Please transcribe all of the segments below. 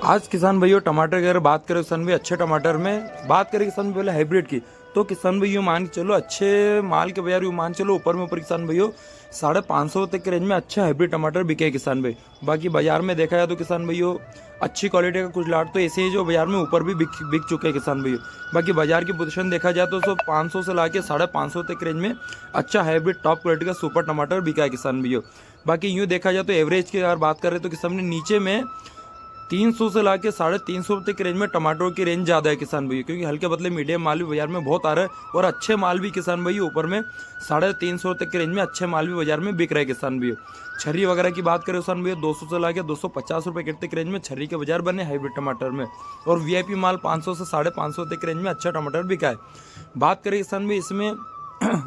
आज किसान भाइयों टमाटर की अगर बात करें किसान भाई अच्छे टमाटर में बात करें किसान भाई पहले हाइब्रिड की, तो किसान भाइयों मान के चलो अच्छे माल के बाजार मान चलो ऊपर किसान भाइयों 550 तक के रेंज में अच्छा हाइब्रिड टमाटर बिके किसान भाई। बाकी बाजार में देखा जाए तो किसान भाइयों अच्छी क्वालिटी का कुछ लाट तो ऐसे ही जो बाजार में ऊपर भी बिक चुके हैं किसान भाइयों। बाकी बाजार की पोजीशन देखा जाए तो 500 से ला के 550 तक रेंज में अच्छा हाइब्रिड टॉप क्वालिटी का सुपर टमाटर बिका है किसान भाइयों। बाकी यूँ देखा जाए तो एवरेज की अगर बात करें तो किसान ने नीचे में 300 से ला के 350 रुपये की रेंज में टमाटरों की रेंज ज़्यादा है किसान भाई, क्योंकि हल्के पतले मीडियम माल भी बाजार में बहुत आ रहा है और अच्छे माल भी किसान भाई ऊपर में 350 तक की रेंज में अच्छे माल भी बाजार में बिक रहे हैं किसान भाई। छर्री वगैरह की बात करें किसान भैया 200 से ला के 250 रुपये की तक रेंज में छर्री के बाजार बने हाइब्रिड टमाटर में, और वीआईपी माल 500 से 550 तक रेंज में अच्छा टमाटर बिका है। बात करें किसान भाई इसमें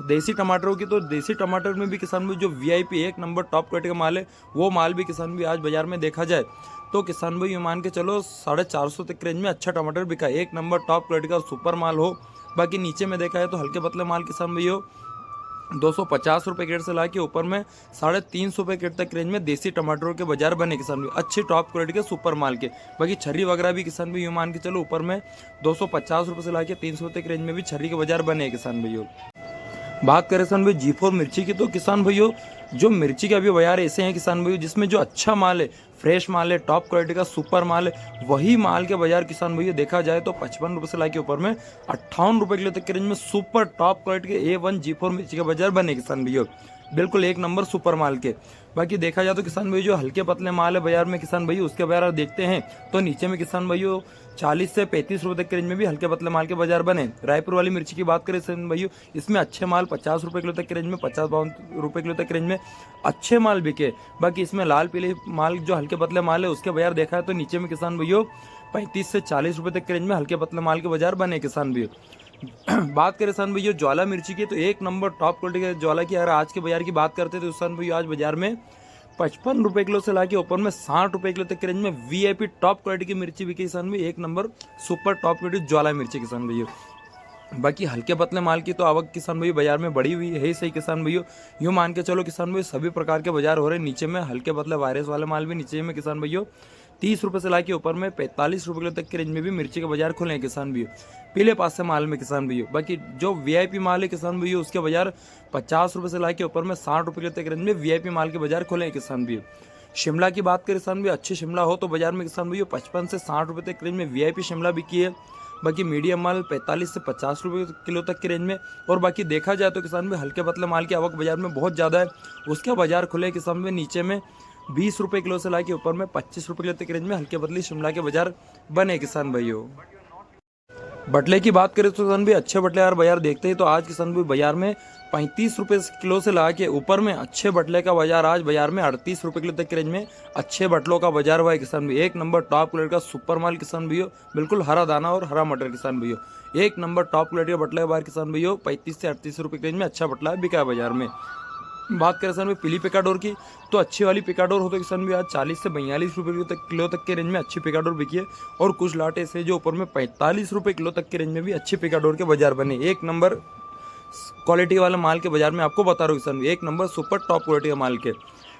देसी टमाटरों की, तो देसी टमाटर में भी किसान भाई जो वीआईपी एक नंबर टॉप क्वालिटी का माल है वो माल भी किसान भाई आज बाजार में देखा जाए तो किसान भाई मान के चलो 450 तक रेंज में अच्छा टमाटर बिका है, एक नंबर टॉप क्वालिटी का सुपर माल हो। बाकी नीचे में देखा है तो हल्के पतले माल किसान भाई हो 250 रुपये केट से ला के ऊपर में 350 रुपये केट तक रेंज में देसी टमाटरों के बाजार बने किसान भाई अच्छे टॉप क्वालिटी के सुपर माल के। बाकी छर्री वगैरह भी किसान भाई मान के चलो ऊपर में 250 रुपये से ला के 300 तक रेंज में भी छर्री के बाजार बने किसान भाइयों। बात करें किसान भाई G4 मिर्ची की, तो किसान भाइयों जो मिर्ची के अभी बाजार ऐसे हैं किसान भाइयों जिसमें जो अच्छा माल है, फ्रेश माल है, टॉप क्वालिटी का सुपर माल है, वही माल के बाजार किसान भाइयों देखा जाए तो 55 रुपये से लाके ऊपर में 58 रुपये किलो तक के रेंज में सुपर टॉप क्वालिटी के A1 G4 मिर्ची के बाजार बने किसान भाइयों, बिल्कुल एक नंबर सुपर माल के। बाकी देखा जाए तो किसान भाई जो हल्के पतले माल है बाजार में किसान भाई उसके बाजार देखते हैं तो नीचे में किसान भाइयों 40 से 35 रुपये तक के रेंज में भी हल्के पतले माल के बाजार बने। रायपुर वाली मिर्ची की बात करें किसान भाइयों इसमें अच्छे माल 50 रुपये किलो तक के रेंज में 50-52 रुपये किलो तक के रेंज में अच्छे माल बिके। बाकी इसमें लाल पीले माल जो हल्के पतले माल है उसके बाजार देखा है तो नीचे में किसान भाइयों 35 से 40 रुपये तक के रेंज में हल्के पतले माल के बाजार बने किसान भाइयों। बात करें किसान भैया ज्वाला मिर्ची की, तो एक नंबर टॉप क्वालिटी के ज्वाला की अगर आज के बाजार की बात करते हैं तो किसान भैया आज बाजार में 55 रुपये किलो से लाके ऊपर में 60 रुपये किलो तक के रेंज में वीआईपी टॉप क्वालिटी की मिर्ची बिकी किसान भैया एक नंबर सुपर टॉप क्वालिटी ज्वाला मिर्ची किसान भैया। बाकी हल्के पतले माल की तो आवक किसान भैया बाजार में बढ़ी हुई है सही किसान भैया, यूँ मान के चलो किसान भैया सभी प्रकार के बाजार हो रहे हैं। नीचे में हल्के पतले वायरस वाले माल भी नीचे में किसान भैया 30 रुपये से ला के ऊपर में 45 रुपये किलो तक के रेंज में भी मिर्ची के बाजार खुले हैं किसान भैया पीले पास से माल में किसान भैया। बाकी जो वीआईपी माल है किसान भैया उसके बाजार 50 रुपये से ला के ऊपर में 60 रुपये किलो तक रेंज में वीआईपी माल के बाजार खुले हैं किसान भैया। शिमला की बात करें किसान भैया अच्छी शिमला हो तो बाजार में किसान भैया 55 से 60 रुपये तक रेंज में वीआईपी शिमला बिकी है। बाकी मीडियम माल 45 से 50 रुपये किलो तक की रेंज में। और बाकी देखा जाए तो किसान में हल्के पतले माल की आवक बाजार में बहुत ज़्यादा है, उसके बाजार खुले किसान में नीचे में 20 रुपये किलो से ला के ऊपर में 25 रुपये किलो तक की रेंज में हल्के पतली शिमला के बाजार बने किसान भाइयों। बटले की बात करें तो किसान भी अच्छे बटले यार बाजार देखते हैं तो आज किसान भी बाजार में 35 रुपये किलो से ला के ऊपर में अच्छे बटले का बाजार आज बाजार में 38 रुपये किलो तक की रेंज में अच्छे बटलों का बाजार हुआ है किसान भी एक नंबर टॉप क्वालिटी का सुपर माल किसान भैया, बिल्कुल हरा दाना और हरा मटर किसान भैया एक नंबर टॉप क्वालिटी का बटला है बाहर किसान भैया 35 से 38 रुपये की रेंज में अच्छा बटला बिका है बाजार में। बात करें किसान भाई पीली पिकाडोर की, तो अच्छी वाली पिकाडोर हो तो किसान भी आज 40 से 42 रुपये किलो तक के रेंज में अच्छी पिकाडोर बिकी है। और कुछ लाटे से जो ऊपर में 45 रुपये किलो तक के रेंज में भी अच्छी पिकाडोर के बाजार बने एक नंबर क्वालिटी वाले माल के बाजार में आपको बता रहा हूँ किसान भी एक नंबर सुपर टॉप क्वालिटी के माल के।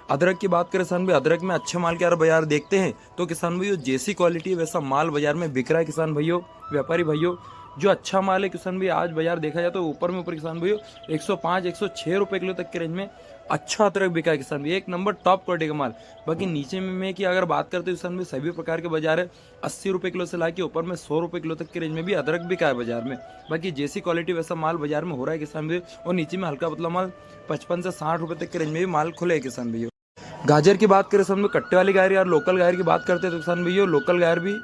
अदरक की बात करें किसान भाई अदरक में अच्छे माल के यार बाजार देखते हैं तो किसान भाई जैसी क्वालिटी है वैसा माल बाजार में बिक रहा है किसान भाइयों व्यापारी भाइयों। जो अच्छा माल है किसान भाई आज बाजार देखा जाए तो ऊपर किसान भाइयों 105-106 रुपये किलो तक के रेंज में अच्छा अदरक बिका है किसान भाई एक नंबर टॉप क्वालिटी का माल। बाकी नीचे में की अगर बात करते हैं किसान भाई सभी प्रकार के बाजार है 80 रुपये किलो से ला के ऊपर में 100 रुपये किलो तक के रेंज में भी अदरक बिका है बाजार में। बाकी जैसी क्वालिटी वैसा माल बाजार में हो रहा है किसान भाई। और नीचे में हल्का पतला माल 55 से 60 रुपये तक के रेंज में भी माल खुले है किसान भैया। गाजर की बात करें किसान कट्टे वाली गायर यार लोकल गायर की बात करते हैं तो किसान भैया लोकल गायर भी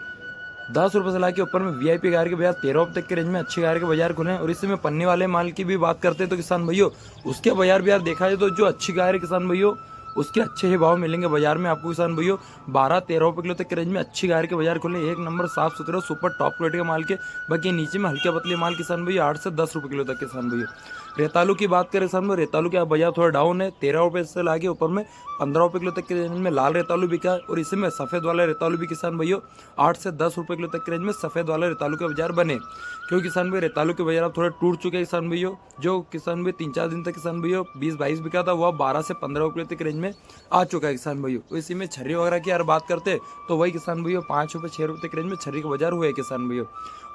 10 रुपये से ला के ऊपर में वीआईपी गायर के बाजार 13 रुपये तक के रेंज में अच्छे गायर के बाजार खुले हैं। और इसमें पन्नी वाले माल की भी बात करते हैं तो किसान भैया उसके बाजार भी यार देखा जाए तो जो अच्छी गायर है किसान भैया उसके अच्छे ही भाव मिलेंगे बाजार में आपको किसान भैया 12-13 रुपये किलो तक के रेंज में अच्छी गायर के बाजार खुले एक नंबर साफ सुथरा सुपर टॉप क्वालिटी के माल के। बाकी नीचे में हल्के पतले माल किसान भैया 8 से 10 रुपये किलो तक किसान भैया। रेतालू की बात करें किसान भैया रेतालू का बाजार थोड़ा डाउन है 13 रुपये से लाके ऊपर में 15 रुपये किलो तक के रेंज में लाल रेतालू बिका है। और इसमें सफ़ेद वाला रेतालू भी किसान भैया 8 से 10 रुपये किलो तक के रेंज में सफ़ेद वाला रेतालू के बाजार बने। क्योंकि किसान भाई रेतालू के बाजार अब थोड़े टूट चुके हैं किसान भैया। जो किसान भाई 3-4 दिन तक किसान भैया 20-22 बिका था वो 12 से 15 रुपये तक रेंज में में आ चुका है किसान भाइयों। तो इसी में छर्री वगैरह की यार बात करते हैं तो वही किसान भाइयों 5 रुपये 6 रुपये के रेंज में छर्री का बाजार हुआ है किसान भाइयों।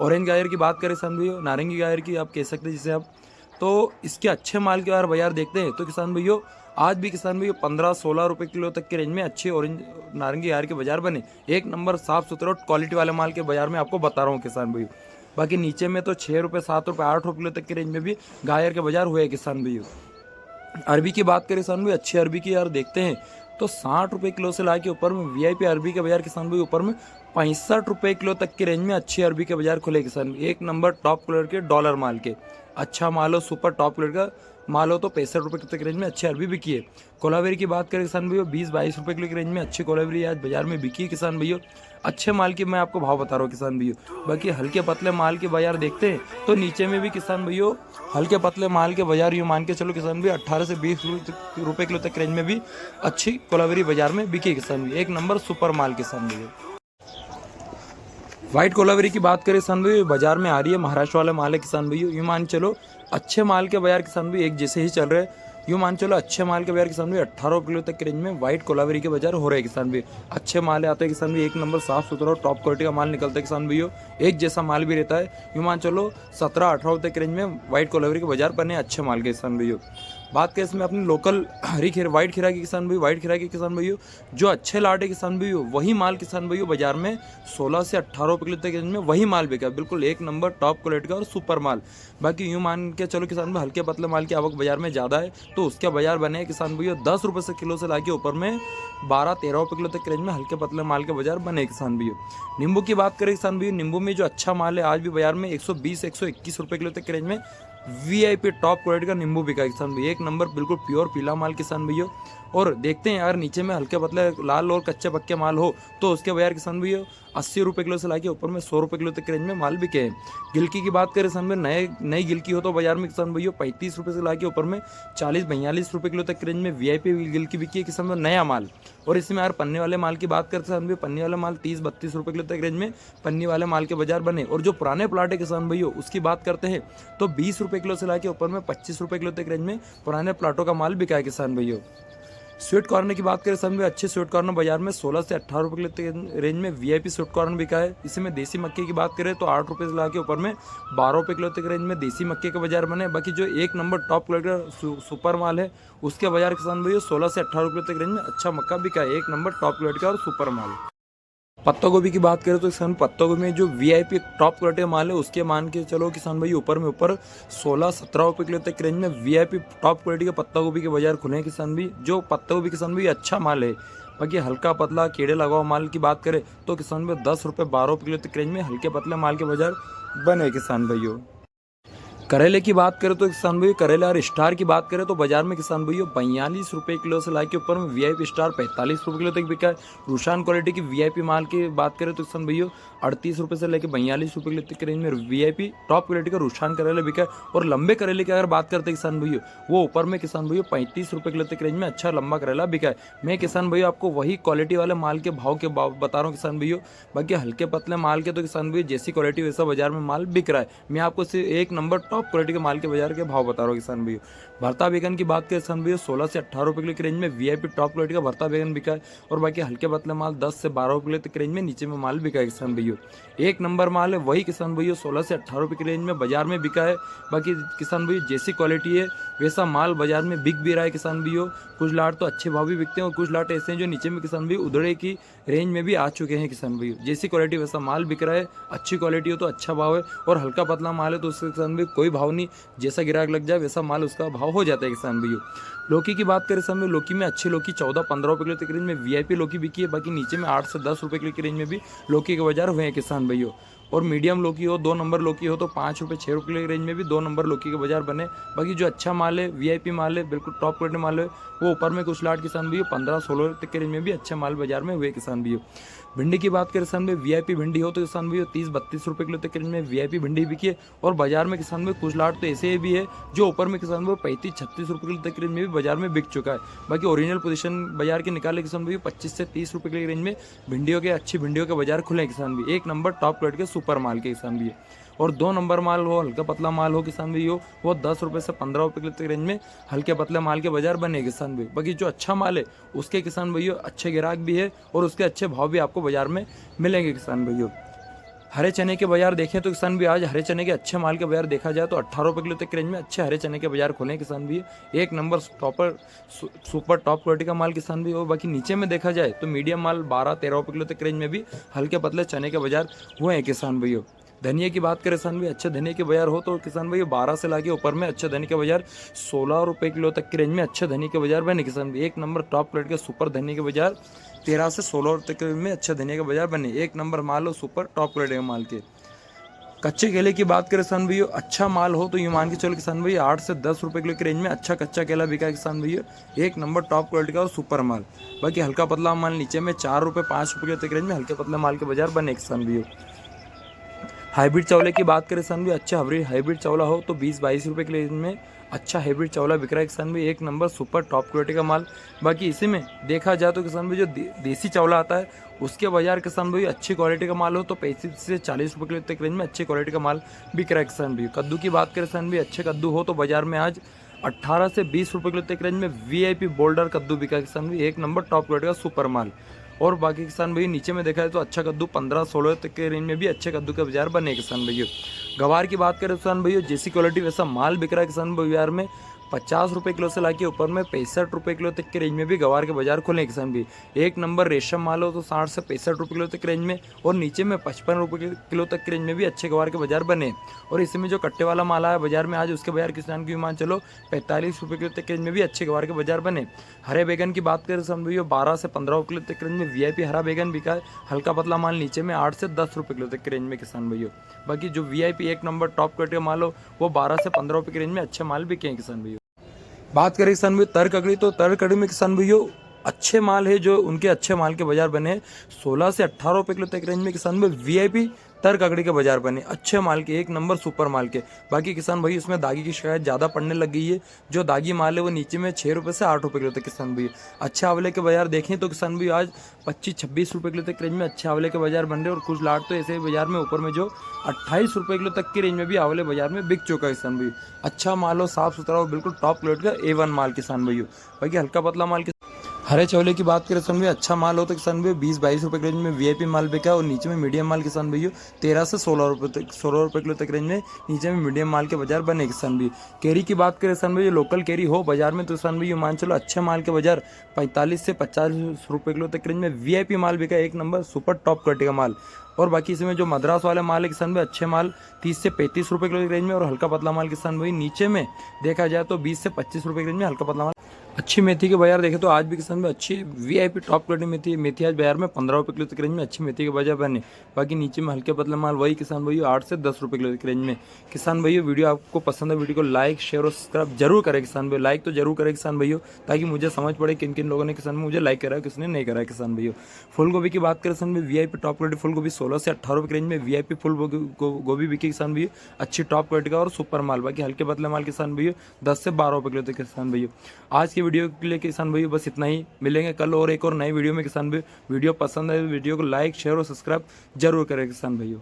ऑरेंज गायर की बात करें किसान भाइयों, नारंगी गायर की आप कह सकते हैं जिसे आप, तो इसके अच्छे माल के यार बाजार देखते हैं तो किसान भाइयों आज भी किसान भाइयों 15-16 रुपये किलो तक के रेंज में अच्छे ऑरेंज नारंगी गायर के बाजार बने। एक नंबर साफ सुथरा क्वालिटी वाले माल के बाजार में आपको बता रहा हूँ किसान भाइयों। बाकी नीचे में तो 6 रुपये 7 रुपये 8 रुपये किलो तक के रेंज में भी गायर के बाजार हुए किसान भाइयों। अरबी की बात करें किसान भाई, अच्छी अरबी की यार देखते हैं तो 60 रुपये किलो से ला के ऊपर में वीआईपी अरबी के बाजार किसान भाई ऊपर में 65 रुपये किलो तक के रेंज में अच्छी अरबी के बाजार खुले किसान भाई। एक नंबर टॉप क्वालिटी के डॉलर माल के अच्छा माल हो, सुपर टॉप क्वालिटी का माल हो तो 65 रुपये तक रेंज में अच्छी अरबी बिकी है। कोलावेरी की बात करें किसान भैया 20-22 रुपये किलो की रेंज में अच्छी कोलावेरी आज बाजार में बिकी है किसान भैया। अच्छे माल की मैं आपको भाव बता रहा हूँ किसान भैया। बाकी हल्के पतले माल के बाजार देखते हैं तो नीचे में भी किसान भैया हल्के पतले माल के बाजार यूँ मान के चलो किसान भैया 18 से 20 रुपये किलो तक रेंज में भी अच्छी कोलावेरी बाजार में बिकी किसान भैया। एक नंबर सुपर माल किसान भैया। व्हाइट कोलावेरी की बात करें किसान भाई बाजार में आ रही है, महाराष्ट्र वाला माल है किसान भाई। यूँ मान चलो अच्छे माल के बाजार किसान भाई एक जैसे ही चल रहे हैं। यूँ मान चलो अच्छे माल के बाजार किसान भाई 18 किलो तक के रेंज में व्हाइट कोलावेरी के बाजार हो रहे हैं किसान भाई। अच्छे माल आते हैं किसान भाई, एक नंबर साफ सुथरा और टॉप क्वालिटी का माल निकलता है किसान भैया। एक जैसा माल भी रहता है। यूँ मान चलो 17-18 तक के रेंज में व्हाइट कोलावेरी के बाजार बने अच्छे माल के किसान भैया। बात करें इसमें अपनी लोकल हरी खीर व्हाइट खीरा की किसान भाई, व्हाइट खीरा के किसान भैया जो अच्छे लाटे किसान भैया वही माल किसान भैया बाजार में 16 से 18 रुपये किलो तक के रेंज में वही माल बिका बिल्कुल एक नंबर टॉप क्वालिटी का और सुपर माल। बाकी यूँ मान के चलो किसान भाई हल्के पतले माल की आवक बाजार में ज़्यादा है तो उसका बाजार बने हैं किसान भैया 10 रुपये से किलो से लाके ऊपर में 12-13 रुपये किलो तक के रेंज में हल्के पतले माल के बाजार बने किसान भैया। नींबू की बात करें किसान भैया, नींबू में जो अच्छा माल है आज भी बाजार में 120-121 रुपये किलो तक के रेंज में वीआईपी टॉप क्वालिटी का नींबू बिका किसान भैया। एक नंबर बिल्कुल प्योर पीला माल किसान भैया। और देखते हैं यार नीचे में हल्के पतले लाल और कच्चे पक्के माल हो तो उसके बाजार किसान भैया 80 रुपये किलो से लाके ऊपर में 100 रुपये किलो तक के रेंज में माल बिके हैं। गिलकी की बात करें किसान भैया नई गिलकी हो तो बाजार में किसान भैया 35 रुपये से लाके ऊपर में 40-42 रुपये किलो तक के रेंज में वीआईपी गिलकी बिकी है किसान भैया नया माल। और इसमें यार पन्ने वाले माल की बात करते किसान भैया पन्नी वाला माल 30-32 रुपये किलो तक रेंज में पन्नी वाले माल के बाजार बने। और जो पुराने प्लाट है किसान भैया उसकी बात करते हैं तो 20 रुपये किलो से लाके ऊपर में 25 रुपये किलो तक रेंज में पुराने प्लाटों का माल बिका है किसान भैया। स्वीट कॉर्न की बात करें किसान भैया अच्छे स्वीट कॉर्न बाजार में 16 से 18 रुपये किलो रेंज में वीआईपी स्वीट कॉर्न बिका है। इसी में देसी मक्के की बात करें तो 8 रुपये से लाके ऊपर में 12 रुपये किलो तक रेंज में देसी मक्के का बाजार बने। बाकी जो एक नंबर टॉप क्वालिटी का सुपर माल है उसके बाजार किसान भैया 16 से 18 रुपये तक रेंज में अच्छा मक्का बिका है। एक नंबर टॉप क्वालिटी का और सुपर माल। पत्ता गोभी की बात करें तो किसान पत्ता गोभी में जो वीआईपी टॉप क्वालिटी का माल है उसके मान के चलो किसान भाई ऊपर में ऊपर 16-17 रुपये किलो तक रेंज में वीआईपी टॉप क्वालिटी के पत्ता गोभी के बाजार खुले हैं किसान भी। जो पत्ता गोभी किसान भाई अच्छा माल है। बाकी हल्का पतला कीड़े लगाओ माल की बात करें तो किसान भाई 10 रुपये 12 रुपये किलो तक रेंज में हल्के पतले माल के बाजार बने किसान भाइयों। करेले की बात करें तो किसान भैया करेला और स्टार की बात करें तो बाजार में किसान भैया 42 रुपये किलो से लाके ऊपर में वीआईपी स्टार 45 रुपये किलो तक बिका है। रूशान क्वालिटी की वीआईपी माल की बात करें तो किसान भैया 38 रुपये से लेकर 42 रुपये किलो तक के रेंज में वीआईपी टॉप क्वालिटी का रूशान करेला बिका है। और लंबे करेले की अगर बात करते हैं किसान भैया वो ऊपर में किसान भैया 35 रुपये किलो तक रेंज में अच्छा लंबा करेला बिका है। मैं किसान भैया आपको वही क्वालिटी वाले माल के भाव के बता रहा हूँ किसान भैया। बाकी हल्के पतले माल के तो किसान भैया जैसी क्वालिटी वैसा बाजार में माल बिक रहा है। मैं आपको सिर्फ एक नंबर टॉप क्वालिटी के माल के बाजार के भाव बता रहा हूँ किसान भैया। भरता बैगन की बात करें किसान भैया 16 से 18 रुपये किलो की रेंज में वीआईपी टॉप क्वालिटी का भरता बैगन बिका है। और बाकी हल्के पतले माल 10 से 12 रुपये किलो तक रेंज में नीचे में माल बिका है किसान भैया। एक नंबर माल है वही किसान भैया 16 से 18 रुपये की रेंज में बाजार में बिका है। बाकी किसान भैया जैसी क्वालिटी है वैसा माल बाजार में बिक भी रहा है किसान भैया। कुछ लाट तो अच्छे भाव भी बिकते हैं और कुछ लाट ऐसे हैं जो नीचे में किसान भैया उधड़े की रेंज में भी आ चुके हैं किसान भैया। जैसी क्वालिटी वैसा माल बिक रहा है। अच्छी क्वालिटी हो तो अच्छा भाव है और हल्का पतला माल है तो उसके किसान भैया कोई भाव नहीं, जैसा गिराक लग जाए वैसा माल उसका भाव हो जाता है किसान भैया। लौकी की बात करें समय लौकी में अच्छी लौकी 14-15 रुपये किलो तक रेंज में वीआईपी लौकी बिकी है। बाकी नीचे में 8 से 10 रुपये किलो की रेंज में भी लौकी के बाजार हुए हैं किसान भैया। और मीडियम लौकी हो 2 नंबर लौकी हो तो 5 रुपये 6 रुपये की रेंज में भी 2 नंबर लौकी के बाजार बने। बाकी जो अच्छा माल है वीआईपी माल है बिल्कुल टॉप क्वालिटी माल है वो ऊपर में कुछ लाट किसान भैया 15-16 तक के रेंज में भी अच्छा माल बाजार में हुए किसान भैया। भिंडी की बात करें किसान भैया वीआईपी भिंडी हो तो किसान भैया 30-32 रुपये किलो तक के रेंज में वीआईपी भिंडी बिकी है। और बाजार में किसान भैया कुछ लाट तो ऐसे भी है जो ऊपर में किसान भैया 35-36 रुपये किलो तक के रेंज में भी बाजार में बिक चुका है। बाकी ओरिजिनल पोजीशन बाजार के निकाले किसान भैया 25 से 30 रुपये की रेंज में भिंडियों के अच्छी भिंडियों के बाजार खुले किसान भैया। एक नंबर टॉप क्वालिटी के सुपर माल के किसान भैया। और 2 नंबर माल हो, हल्का पतला माल हो किसान भाई हो, वो 10 रुपये से 15 रुपये किलो तक रेंज में हल्के पतले माल के बाजार बने किसान भाई। बाकी जो अच्छा माल है उसके किसान भाइयों अच्छे ग्राहक भी है और उसके अच्छे भाव भी आपको बाजार में मिलेंगे किसान भाइयों। हरे चने के बाजार देखें तो किसान भी आज हरे चने के अच्छे माल के बाजार देखा जाए तो 18 रुपये किलो तक के रेंज में अच्छे हरे चने के बाजार खोले किसान भी, एक नंबर सुपर टॉप क्वालिटी का माल किसान भी हो। बाकी नीचे में देखा जाए तो मीडियम माल 12-13 रुपये किलो तक के रेंज में भी हल्के पतले चने के बाजार हुए हैं किसान भैया। धनिया की बात करें किसान भाई, अच्छे धनिया के बाजार हो तो किसान भाई 12 से लाके ऊपर में अच्छे धनिया के बाजार 16 रुपये किलो तक की रेंज में अच्छे धनिया के बाजार बने किसान भाई। एक नंबर टॉप क्वालिटी के सुपर धनिया के बाजार 13 से 16 रुपये के रेंज में अच्छे धनिया के बाजार बने, एक नंबर माल हो सुपर टॉप क्वालिटी के माल के। कच्चे केले की बात करें किसान भैया, अच्छा माल हो तो यूं मान के चलो किसान भैया 8 से 10 रुपये किलो की रेंज में अच्छा कच्चा केला बिका है किसान भैया, एक नंबर टॉप क्वालिटी का और सुपर माल। बाकी हल्का पतला माल नीचे में 4 रुपये 5 रुपये तक रेंज में हल्के पतले माल के बाजार बने किसान भैया। हाइब्रिड चावले की बात करें किसान भी, अच्छा हाइब्रिड चावला हो तो 20-22 रुपये के रेंज में अच्छा हाइब्रिड चावला बिक रहा है किसान भी, एक नंबर सुपर टॉप क्वालिटी का माल। बाकी इसी में देखा जाए तो किसान भाई जो देसी चावला आता है उसके बाजार किसान भाई अच्छी क्वालिटी का माल हो तो 35 से 40 रुपये किलो तक रेंज में अच्छी क्वालिटी का माल बिक रहा है किसान भाई। कद्दू की बात करें किसान भाई, अच्छे कद्दू हो तो बाजार में आज 18 से 20 रुपये किलो तक रेंज में VIP बोल्डर कद्दू बिका किसान भाई, एक नंबर टॉप क्वालिटी का सुपर माल। और बाकी किसान भाई नीचे में देखा है तो अच्छा कद्दू 15-16 तक के रेंज में भी अच्छे कद्दू के बाजार बने किसान भैया। गवार की बात करें किसान भैया, जैसी क्वालिटी वैसा माल बिक रहा है किसान बाजार में 50 रुपये किलो से लाके ऊपर में 65 रुपये किलो तक के रेंज में भी गवार के बाजार खोले किसान भी। एक नंबर रेशम माल हो तो 60 से 65 रुपये किलो तक के रेंज में और नीचे में 55 रुपये किलो तक के रेंज में भी अच्छे गवार के बाजार बने। और इसमें जो कट्टे वाला माल आया बाजार में आज उसके बाजार किसान की मान चलो 45 रुपये किलो तक के रेंज में भी अच्छे गवार के बाजार बने। हरे बैगन की बात करें किसान भैया, 12 से 15 किलो तक के रेंज में VIP हरा बैगन बिका है, हल्का पतला माल नीचे में 8 से 10 रुपये किलो तक के रेंज में किसान भैया। बाकी जो VIP एक नंबर टॉप क्वालिटी का माल हो वो 12 से 15 रुपये के रेंज में अच्छे माल बिके हैं किसान भैया। बात करें किसान भाई तर ककड़ी, तो तर ककड़ी में किसान भैया अच्छे माल है जो उनके अच्छे माल के बाजार बने 16 से 18 रुपये किलो तक रेंज में किसान भाई VIP तर ककड़ी के बाजार बने अच्छे माल के, एक नंबर सुपर माल के। बाकी किसान भाई उसमें दागी की शिकायत ज़्यादा पड़ने लग गई है, जो दागी माल है वो नीचे में 6 रुपये से 8 रुपये किलो तक किसान भाई। अच्छे आंवले के बाजार देखें तो किसान भाई आज 25-26 रुपये किलो तक रेंज में अच्छे आंवले के बाजार बन रहे और कुछ लाट तो ऐसे बाजार में ऊपर में जो 28 रुपये किलो तक की रेंज में भी आंवले बाजार में बिक चुका है किसान भाई। अच्छा माल हो, साफ सुथरा हो, बिल्कुल टॉप क्वालिटी का A1 माल किसान भाई। बाकी हल्का पतला माल हरे चावले की बात करें किसान भाई, अच्छा माल हो तो किसान भाई 20-22 रुपये के रेंज में VIP माल बिका है और नीचे में मीडियम माल किसान भाई 13 से 16 रुपये किलो तक रेंज में नीचे में मीडियम माल के बाजार बने किसान भाई। केरी की बात करें किसान भाई, लोकल केरी हो बाजार में तो किसान भाई मान चलो अच्छे माल के बाजार 45 से 50 रुपये किलो तक रेंज में VIP माल बिका, एक नंबर सुपर टॉप क्वालिटी का माल। और बाकी इसमें जो मद्रास वाले माल है किसान भाई अच्छे माल 30 से 35 रुपये किलो की रेंज में और हल्का पतला माल किसान भाई नीचे में देखा जाए तो 20 से 25 रुपये की रेंज में हल्का पतला माल। अच्छी मेथी के बाजार देखें तो आज भी किसान में अच्छी VIP टॉप क्वालिटी मेथी आज बाजार में 15 रुपये किलो तक रेंज में अच्छी मेथी के बाजार बने। बाकी नीचे में हल्के पतले माल वही किसान भाइयों 8 से 10 रुपये किलो की रेंज में। किसान भाइयों वीडियो आपको पसंद है, वीडियो को लाइक शेयर और सब्सक्राइब जरूर करें किसान भाई, लाइक तो जरूर करें किसान भाइयों, ताकि मुझे समझ पड़े किन किन लोगों ने किसान में मुझे लाइक करा है किसने नहीं करा है किसान भाइयों। फूल गोभी की बात करें किसान भाई, VIP टॉप क्वालिटी फूल गोभी 16 से 18 रुपये की रेंज में VIP फुल गोभी बिकी किसान भाइयों, अच्छी टॉप क्वालिटी का और सुपर माल। बाकी हल्के पतले माल किसान भाइयों 10 से 12 रुपये किलो तक किसान भाइयों। आज की वीडियो के लिए किसान भाइयों बस इतना ही, मिलेंगे कल और एक और नई वीडियो में किसान भाई। वीडियो पसंद है वीडियो को लाइक शेयर और सब्सक्राइब जरूर करें किसान भाइयों।